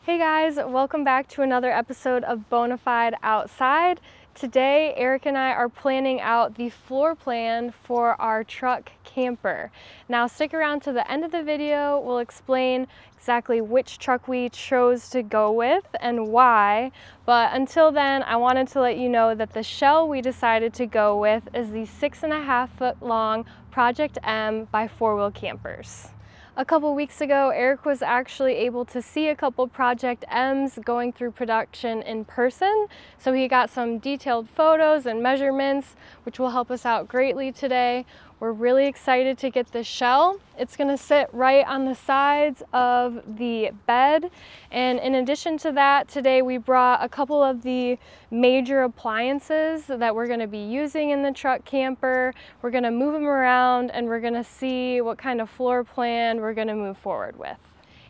Hey guys, welcome back to another episode of Bona Fide Outside. Today, Eric and I are planning out the floor plan for our truck camper. Now stick around to the end of the video. We'll explain exactly which truck we chose to go with and why. But until then, I wanted to let you know that the shell we decided to go with is the 6.5 foot long Project M by 4-Wheel Campers. A couple weeks ago, Eric was actually able to see a couple Project M's going through production in person, so he got some detailed photos and measurements, which will help us out greatly today. We're really excited to get this shell. It's going to sit right on the sides of the bed, and in addition to that, today we brought a couple of the major appliances that we're going to be using in the truck camper. We're going to move them around and we're going to see what kind of floor plan we're going to move forward with.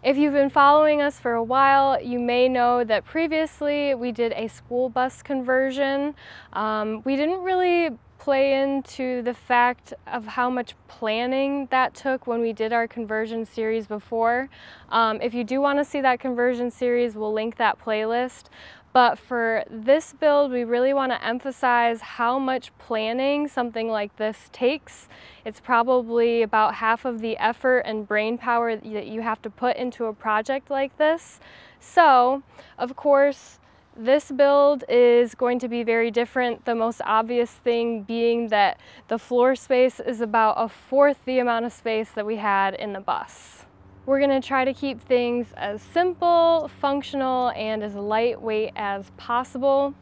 If you've been following us for a while, you may know that previously we did a school bus conversion. We didn't really play into the fact of how much planning that took when we did our conversion series before. If you do want to see that conversion series, we'll link that playlist. But for this build, we really want to emphasize how much planning something like this takes. It's probably about half of the effort and brain power that you have to put into a project like this. So, of course, this build is going to be very different. The most obvious thing being that the floor space is about 1/4 the amount of space that we had in the bus. We're going to try to keep things as simple, functional, and as lightweight as possible.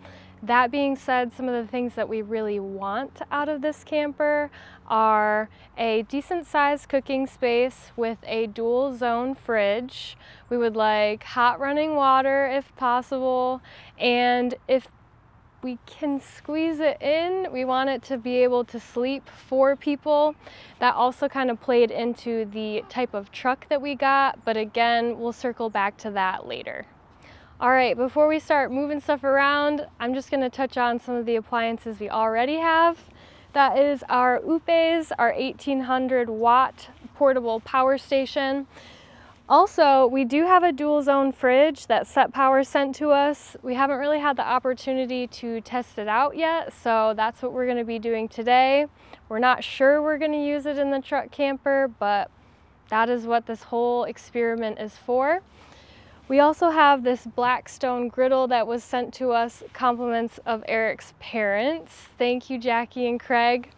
That being said, some of the things that we really want out of this camper are a decent sized cooking space with a dual zone fridge. We would like hot running water if possible, and if we can squeeze it in, we want it to be able to sleep 4 people. That also kind of played into the type of truck that we got, but again, we'll circle back to that later. All right, before we start moving stuff around, I'm just going to touch on some of the appliances we already have. That is our Oupes, our 1800 watt portable power station. Also, we do have a dual zone fridge that SetPower sent to us. We haven't really had the opportunity to test it out yet, so that's what we're going to be doing today. We're not sure we're going to use it in the truck camper, but that is what this whole experiment is for. We also have this black stone griddle that was sent to us, compliments of Eric's parents. Thank you, Jackie and Craig.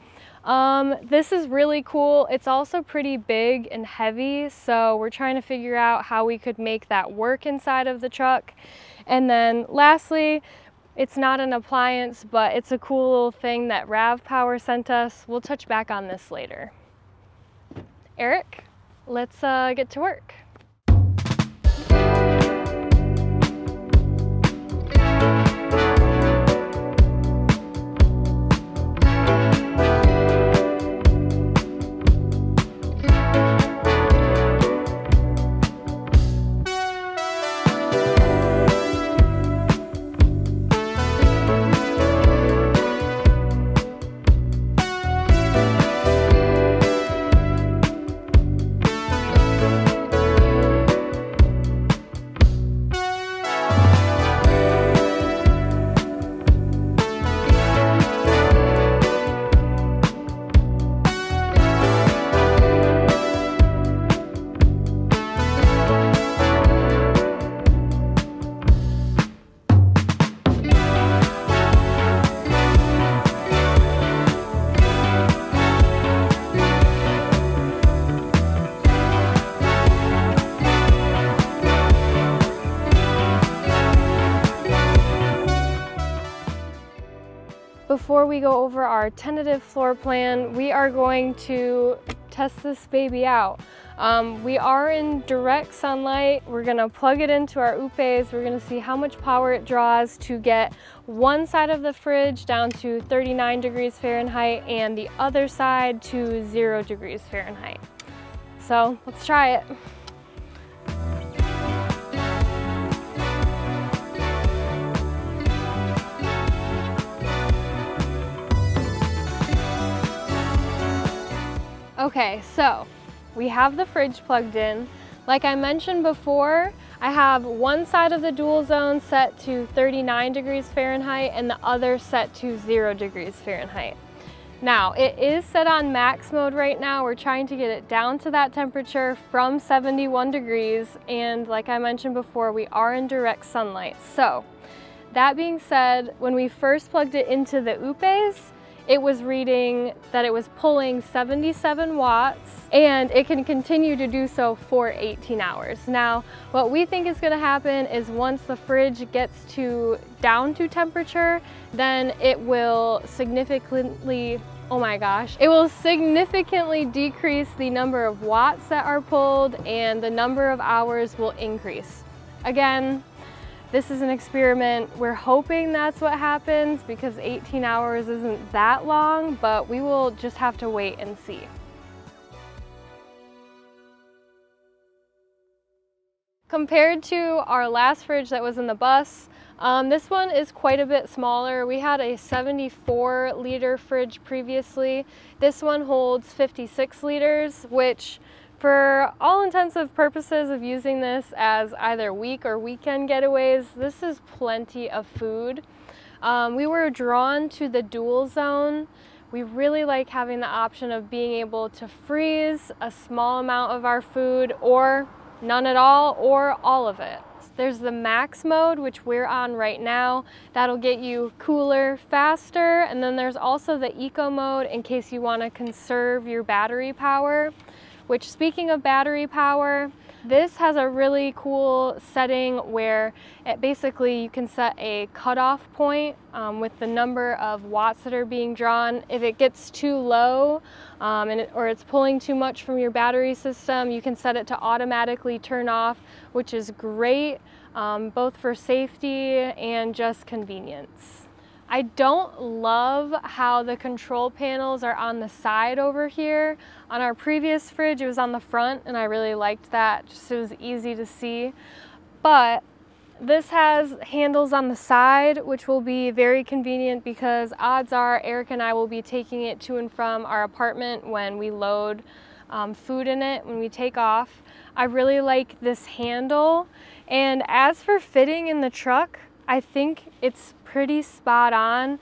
This is really cool. It's also pretty big and heavy, so we're trying to figure out how we could make that work inside of the truck. And then lastly, it's not an appliance, but it's a cool little thing that RavPower sent us. We'll touch back on this later. Eric, let's get to work. Before we go over our tentative floor plan, we are going to test this baby out. We are in direct sunlight. We're gonna plug it into our Oupes. We're gonna see how much power it draws to get one side of the fridge down to 39 degrees Fahrenheit and the other side to 0 degrees Fahrenheit. So let's try it. Okay, so we have the fridge plugged in. Like I mentioned before, I have one side of the dual zone set to 39 degrees Fahrenheit and the other set to 0 degrees Fahrenheit. Now, it is set on max mode right now. We're trying to get it down to that temperature from 71 degrees. And like I mentioned before, we are in direct sunlight. So that being said, when we first plugged it into the Oupes, it was reading that it was pulling 77 watts and it can continue to do so for 18 hours. Now, what we think is gonna happen is once the fridge gets down to temperature, then it will significantly, oh my gosh, it will significantly decrease the number of watts that are pulled and the number of hours will increase. Again, this is an experiment. We're hoping that's what happens because 18 hours isn't that long, but we will just have to wait and see. Compared to our last fridge that was in the bus, this one is quite a bit smaller. We had a 74 liter fridge previously. This one holds 56 liters, which for all intensive purposes of using this as either week or weekend getaways, this is plenty of food. We were drawn to the dual zone. We really like having the option of being able to freeze a small amount of our food or none at all or all of it. There's the max mode, which we're on right now. That'll get you cooler faster. And then there's also the eco mode in case you want to conserve your battery power. Which, speaking of battery power, this has a really cool setting where it basically you can set a cutoff point with the number of watts that are being drawn. If it gets too low or it's pulling too much from your battery system, you can set it to automatically turn off, which is great both for safety and just convenience. I don't love how the control panels are on the side over here. On our previous fridge, it was on the front, and I really liked that, just it was easy to see. But this has handles on the side, which will be very convenient because odds are Eric and I will be taking it to and from our apartment when we load food in it, when we take off. I really like this handle. And as for fitting in the truck, I think it's pretty spot on.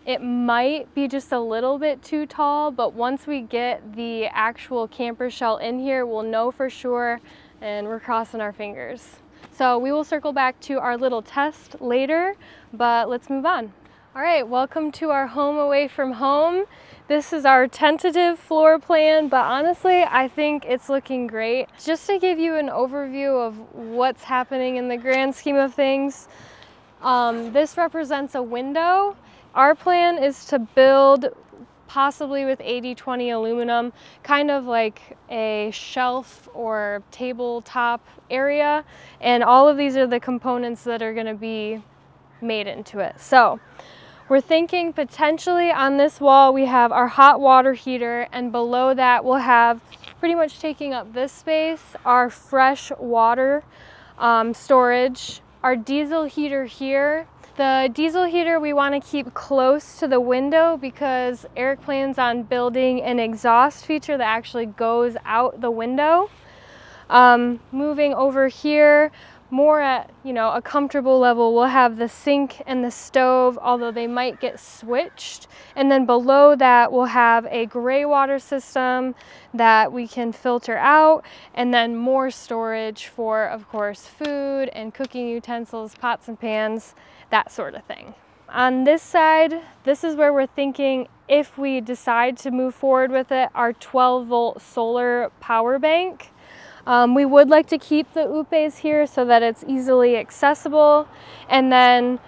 It might be just a little bit too tall, but once we get the actual camper shell in here, we'll know for sure, and we're crossing our fingers. So we will circle back to our little test later, but let's move on. All right, welcome to our home away from home. This is our tentative floor plan, but honestly, I think it's looking great. Just to give you an overview of what's happening in the grand scheme of things, this represents a window. Our plan is to build possibly with 80/20 aluminum, kind of like a shelf or tabletop area. And all of these are the components that are gonna be made into it. So we're thinking potentially on this wall, we have our hot water heater, and below that we'll have, pretty much taking up this space, our fresh water storage, our diesel heater here. The diesel heater we want to keep close to the window because Eric plans on building an exhaust feature that actually goes out the window. Moving over here, more at a comfortable level, we'll have the sink and the stove, although they might get switched. And then below that we'll have a gray water system that we can filter out, and then more storage for, of course, food and cooking utensils, pots and pans, that sort of thing. On this side, this is where we're thinking, if we decide to move forward with it, our 12-volt solar power bank. We would like to keep the Oupes here so that it's easily accessible. And then,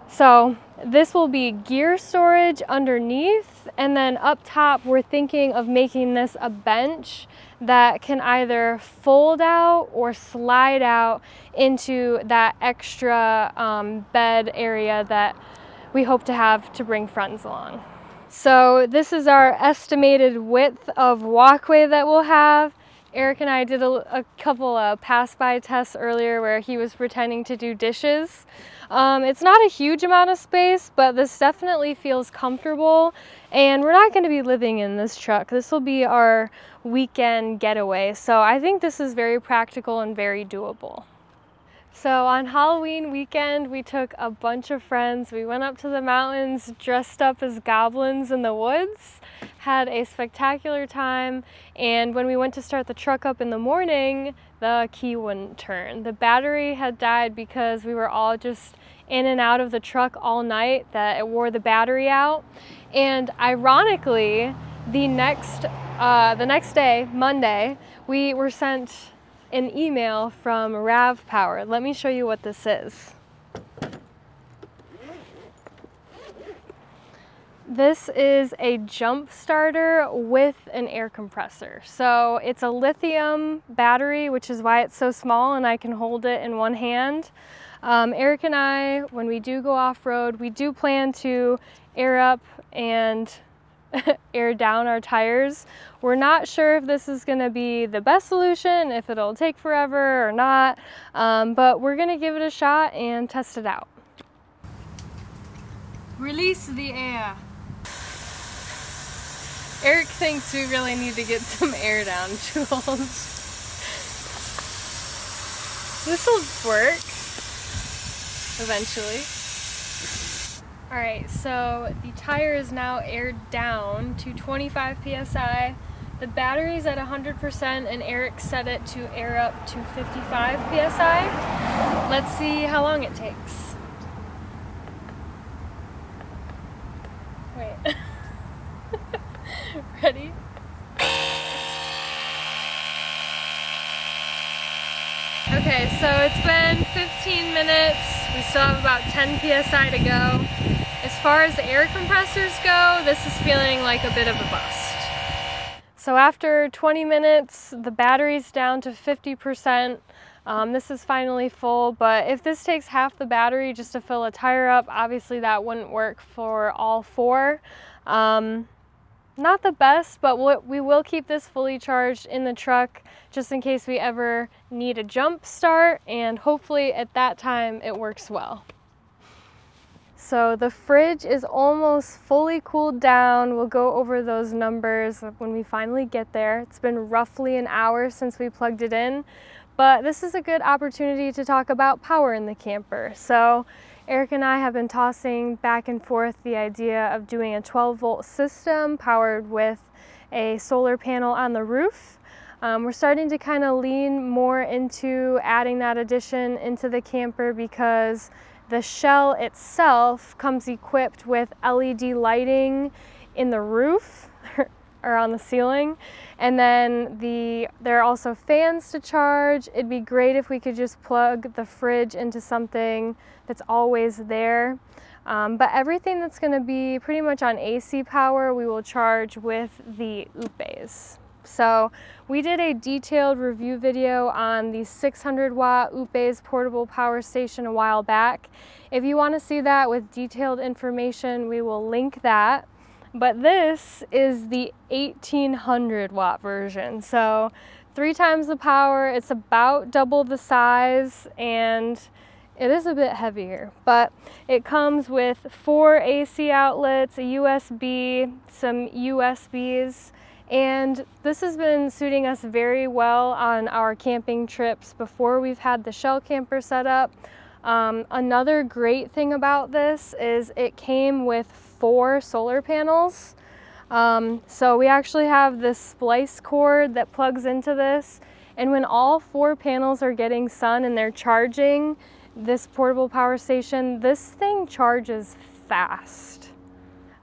so this will be gear storage underneath. And then up top, we're thinking of making this a bench that can either fold out or slide out into that extra bed area that we hope to have to bring friends along. So this is our estimated width of walkway that we'll have. Eric and I did a couple of pass-by tests earlier where he was pretending to do dishes. It's not a huge amount of space, but this definitely feels comfortable, and we're not going to be living in this truck. This will be our weekend getaway, so I think this is very practical and very doable. So on Halloween weekend, we took a bunch of friends. We went up to the mountains dressed up as goblins in the woods, had a spectacular time, and when we went to start the truck up in the morning, the key wouldn't turn. The battery had died because we were all just in and out of the truck all night, that it wore the battery out. And ironically, the next day, Monday, we were sent an email from RavPower. Let me show you what this is. This is a jump starter with an air compressor. So it's a lithium battery, which is why it's so small and I can hold it in one hand. Eric and I, when we do go off-road, we do plan to air up and air down our tires. We're not sure if this is going to be the best solution, if it'll take forever or not, but we're going to give it a shot and test it out. Release the air. Eric thinks we really need to get some air down tools. This will work eventually. Alright, so the tire is now aired down to 25 psi. The battery's at 100% and Eric set it to air up to 55 psi. Let's see how long it takes. Wait. Ready? Okay, so it's been 15 minutes. We still have about 10 psi to go. As far as the air compressors go, this is feeling like a bit of a bust. So after 20 minutes, the battery's down to 50%. This is finally full, but if this takes half the battery just to fill a tire up, obviously that wouldn't work for all four. Not the best, but we will keep this fully charged in the truck just in case we ever need a jump start, and hopefully at that time it works well. So the fridge is almost fully cooled down. We'll go over those numbers when we finally get there. It's been roughly an hour since we plugged it in, but this is a good opportunity to talk about power in the camper. So Eric and I have been tossing back and forth the idea of doing a 12-volt system powered with a solar panel on the roof. We're starting to kind of lean more into adding that addition into the camper because the shell itself comes equipped with LED lighting in the roof or on the ceiling, and then there are also fans to charge. It'd be great if we could just plug the fridge into something that's always there, but everything that's going to be pretty much on AC power we will charge with the Oupes. So we did a detailed review video on the 600 watt Oupes portable power station a while back. If you want to see that with detailed information, we will link that. But this is the 1800 watt version. So 3 times the power, it's about double the size, and it is a bit heavier, but it comes with 4 AC outlets, a USB, some USBs, and this has been suiting us very well on our camping trips before we've had the shell camper set up. Another great thing about this is it came with 4 solar panels. So we actually have this splice cord that plugs into this, and when all 4 panels are getting sun and they're charging this portable power station, this thing charges fast.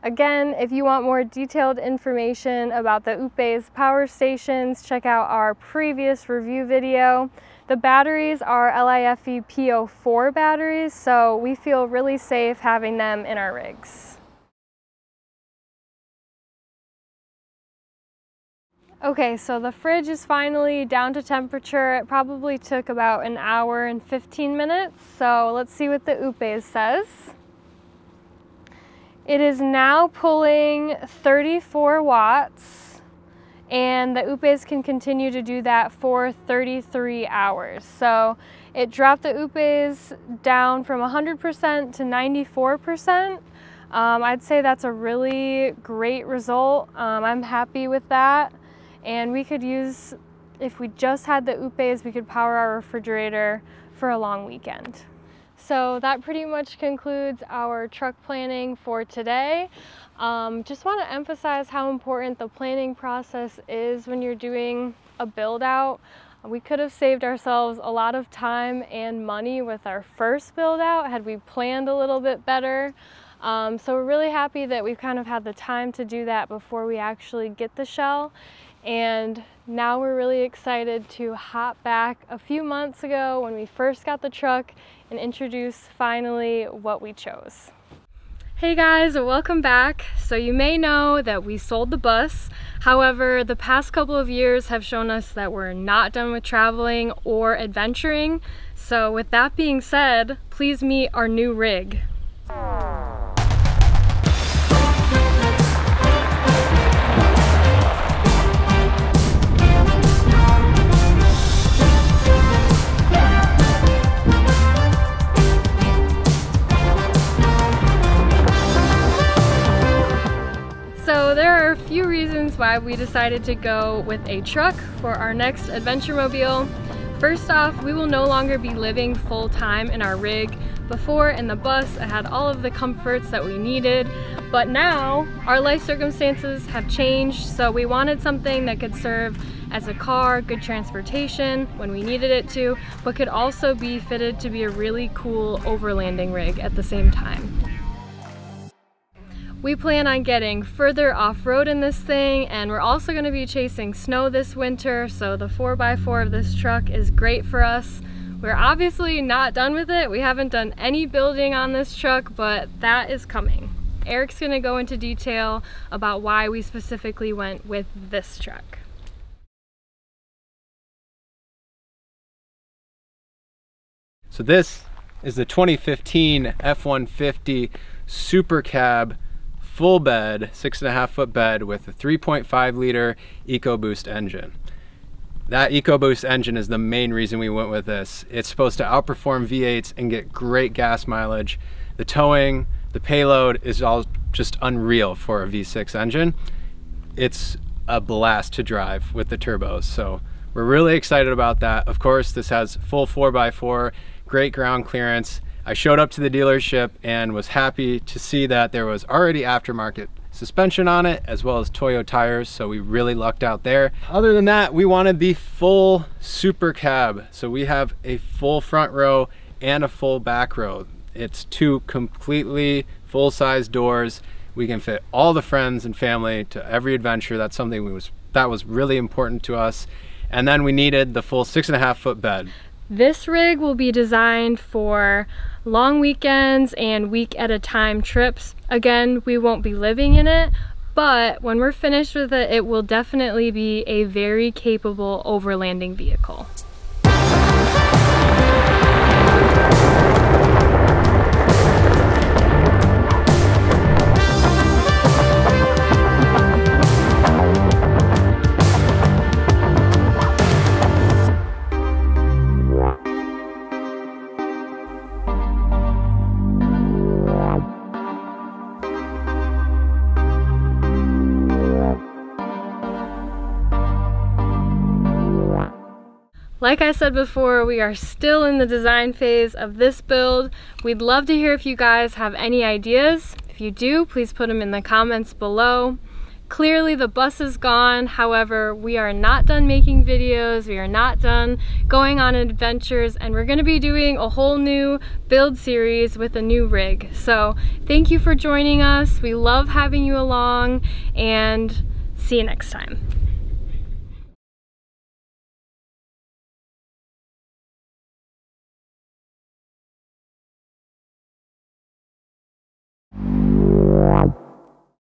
Again, if you want more detailed information about the Oupes power stations, check out our previous review video. The batteries are LiFe P04 batteries, so we feel really safe having them in our rigs. Okay, so the fridge is finally down to temperature. It probably took about an hour and 15 minutes, so let's see what the Oupes says. It is now pulling 34 watts, and the Oupes can continue to do that for 33 hours. So it dropped the Oupes down from 100% to 94%. I'd say that's a really great result. I'm happy with that. And we could use, if we just had the Oupes, we could power our refrigerator for a long weekend. So that pretty much concludes our truck planning for today. Just want to emphasize how important the planning process is when you're doing a build out. We could have saved ourselves a lot of time and money with our first build out had we planned a little bit better. So we're really happy that we've kind of had the time to do that before we actually get the shell. And now we're really excited to hop back a few months ago when we first got the truck and introduce finally what we chose. Hey guys, welcome back. So you may know that we sold the bus. However, the past couple of years have shown us that we're not done with traveling or adventuring. So with that being said, please meet our new rig. So there are a few reasons why we decided to go with a truck for our next adventure mobile. First off, we will no longer be living full-time in our rig. Before, in the bus, it had all of the comforts that we needed, but now our life circumstances have changed, so we wanted something that could serve as a car, good transportation when we needed it to, but could also be fitted to be a really cool overlanding rig at the same time. We plan on getting further off-road in this thing, and we're also going to be chasing snow this winter, so the 4x4 of this truck is great for us. We're obviously not done with it. We haven't done any building on this truck, but that is coming. Eric's going to go into detail about why we specifically went with this truck. So this is the 2015 F-150 Super Cab full bed, 6.5 foot bed with a 3.5 liter EcoBoost engine. That EcoBoost engine is the main reason we went with this. It's supposed to outperform V8s and get great gas mileage. The towing, the payload is all just unreal for a V6 engine. It's a blast to drive with the turbos, so we're really excited about that. Of course, this has full 4x4, great ground clearance. I showed up to the dealership and was happy to see that there was already aftermarket suspension on it, as well as Toyo tires, so we really lucked out there. Other than that, we wanted the full Super Cab, so we have a full front row and a full back row. It's two completely full-size doors. We can fit all the friends and family to every adventure. That's something that was really important to us. And then we needed the full 6.5 foot bed. This rig will be designed for long weekends and week at a time trips. Again, we won't be living in it, but when we're finished with it, it will definitely be a very capable overlanding vehicle. Like I said before, we are still in the design phase of this build. We'd love to hear if you guys have any ideas. If you do, please put them in the comments below. Clearly the bus is gone, however, we are not done making videos, we are not done going on adventures, and we're going to be doing a whole new build series with a new rig. So thank you for joining us, we love having you along, and see you next time.